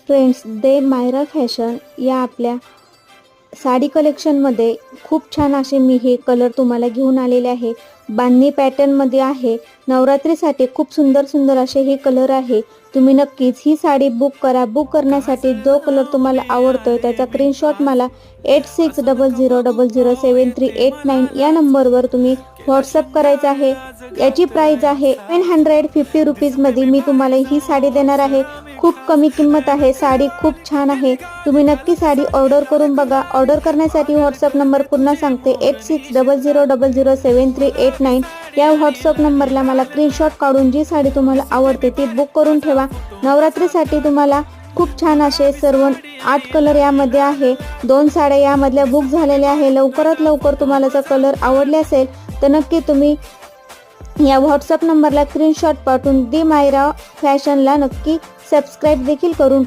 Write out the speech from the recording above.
Friends, दे Myra fashion या आपल्या साडी कलेक्शनमध्ये खूप छान असे मी हे कलर तुम्हाला घेऊन आलेले आहे। बांधणी पॅटर्नमध्ये आहे। नवरात्रीसाठी खूप सुंदर सुंदर असे हे कलर आहे। तुम्ही नक्कीच ही साडी बुक करा। बुक करण्यासाठी जो कलर तुम्हाला आवडतोय त्याचा स्क्रीनशॉट मला 8600007389 या नंबरवर तुम्ही व्हॉट्सअप करायचा आहे। याची प्राइस आहे 950 रुपीजमध्ये मी तुम्हाला ही साडी देणार आहे। खूप कमी किंमत आहे। साडी खूप छान आहे। तुम्ही नक्की साडी ऑर्डर करून बघा। ऑर्डर करण्यासाठी व्हॉट्सअप नंबर पुन्हा सांगते 8600007389 या व्हॉट्सअप नंबरला मला स्क्रीनशॉट काढून जी साडी तुम्हाला आवडते ती बुक करून ठेवा। नवरात्रीसाठी तुम्हाला खूप छान असे सर्व 8 कलर यामध्ये आहे। 2 साड्या यामधल्या बुक झालेल्या आहे। लवकरात लवकर तुम्हाला जर कलर आवडले असेल तर नक्की तुम्ही या व्हॉट्सअप नंबरला स्क्रीनशॉट पाठवून दी मायरा फॅशनला नक्की सबस्क्राइब देखील करून ठेवा।